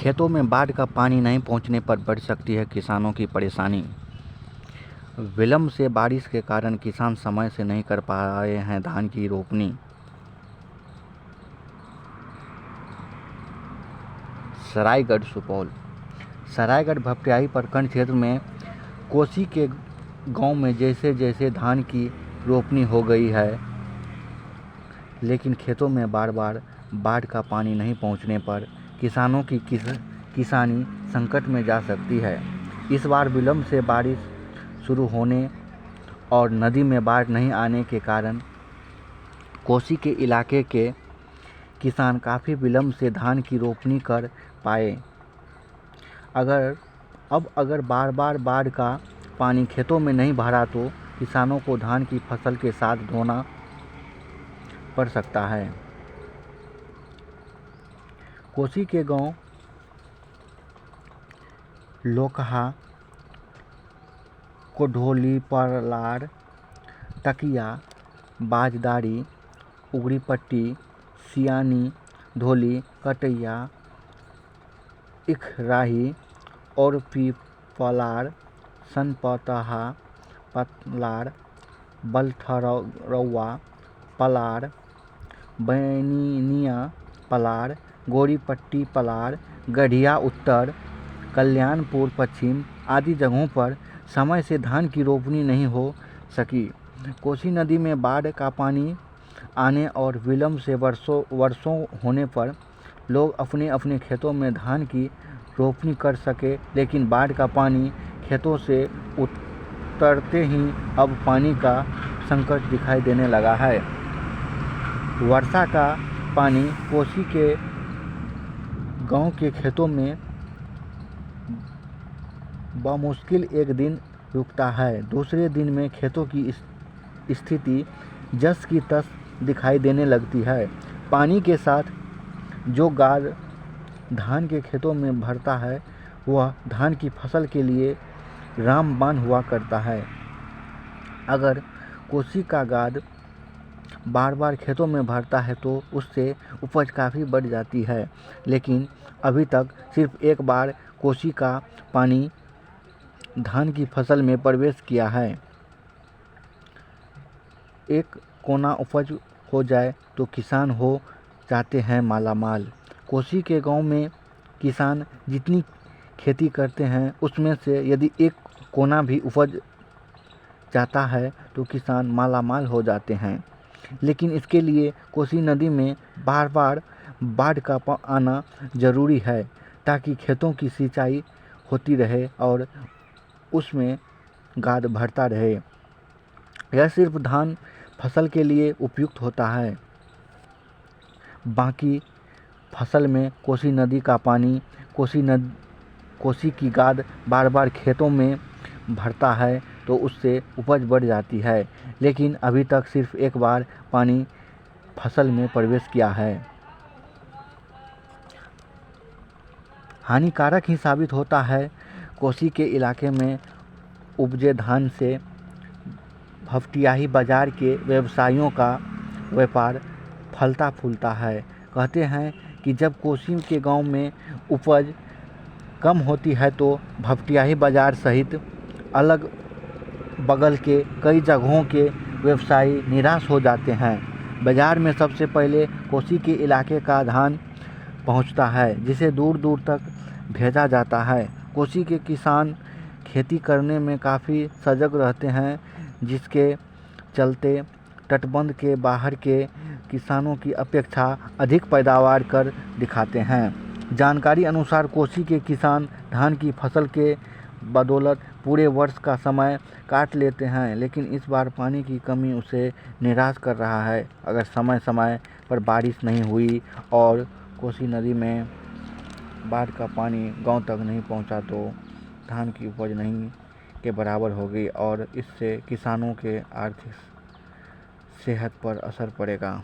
खेतों में बाढ़ का पानी नहीं पहुंचने पर बढ़ सकती है किसानों की परेशानी। विलंब से बारिश के कारण किसान समय से नहीं कर पा रहे हैं धान की रोपनी। सरायगढ़ सुपौल। सरायगढ़ भपटियाही प्रखंड क्षेत्र में कोसी के गांव में जैसे जैसे धान की रोपनी हो गई है, लेकिन खेतों में बार बार बाढ़ का पानी नहीं पहुंचने पर किसानों की किसानी संकट में जा सकती है। इस बार विलंब से बारिश शुरू होने और नदी में बाढ़ नहीं आने के कारण कोसी के इलाके के किसान काफ़ी विलंब से धान की रोपनी कर पाए। अगर बार बार बाढ़ का पानी खेतों में नहीं भरा तो किसानों को धान की फसल के साथ ढोना पड़ सकता है। कोसी के गांव लोकहा, कोढोली, पलार, टकिया, बाजदारी, उगरीपट्टी, सियानी, धोली, कटैया, इखराही और पलार, सनपतहा, पलार, बलथरौआ, पलार, बैनिया पलार, गोरीपट्टी पलार, गढ़िया उत्तर, कल्याणपुर पश्चिम आदि जगहों पर समय से धान की रोपनी नहीं हो सकी। कोसी नदी में बाढ़ का पानी आने और विलंब से वर्षों होने पर लोग अपने अपने खेतों में धान की रोपनी कर सके, लेकिन बाढ़ का पानी खेतों से उतरते ही अब पानी का संकट दिखाई देने लगा है। वर्षा का पानी कोसी के गांव के खेतों में बमुश्किल एक दिन रुकता है। दूसरे दिन में खेतों की स्थिति जस की तस दिखाई देने लगती है। पानी के साथ जो गाद धान के खेतों में भरता है वह धान की फसल के लिए रामबाण हुआ करता है। अगर कोसी का गाद बार बार खेतों में भरता है तो उससे उपज काफ़ी बढ़ जाती है, लेकिन अभी तक सिर्फ एक बार कोसी का पानी धान की फसल में प्रवेश किया है। एक कोना उपज हो जाए तो किसान हो जाते हैं मालामाल। कोसी के गांव में किसान जितनी खेती करते हैं उसमें से यदि एक कोना भी उपज जाता है तो किसान मालामाल हो जाते हैं। लेकिन इसके लिए कोसी नदी में बार बार बाढ़ का आना जरूरी है ताकि खेतों की सिंचाई होती रहे और उसमें गाद भरता रहे। यह सिर्फ धान फसल के लिए उपयुक्त होता है, बाकी फसल में कोसी नदी का पानी कोसी की गाद बार बार खेतों में भरता है तो उससे उपज बढ़ जाती है, लेकिन अभी तक सिर्फ एक बार पानी फसल में प्रवेश किया है। हानिकारक ही साबित होता है। कोसी के इलाके में उपजे धान से भपटियाही बाजार के व्यवसायियों का व्यापार फलता फूलता है। कहते हैं कि जब कोसी के गांव में उपज कम होती है तो भपटियाही बाजार सहित अलग बगल के कई जगहों के व्यवसायी निराश हो जाते हैं। बाजार में सबसे पहले कोसी के इलाके का धान पहुंचता है, जिसे दूर दूर तक भेजा जाता है। कोसी के किसान खेती करने में काफ़ी सजग रहते हैं, जिसके चलते तटबंध के बाहर के किसानों की अपेक्षा अधिक पैदावार कर दिखाते हैं। जानकारी अनुसार कोसी के किसान धान की फसल के बदौलत पूरे वर्ष का समय काट लेते हैं, लेकिन इस बार पानी की कमी उसे निराश कर रहा है। अगर समय समय पर बारिश नहीं हुई और कोसी नदी में बाढ़ का पानी गांव तक नहीं पहुंचा तो धान की उपज नहीं के बराबर होगी और इससे किसानों के आर्थिक सेहत पर असर पड़ेगा।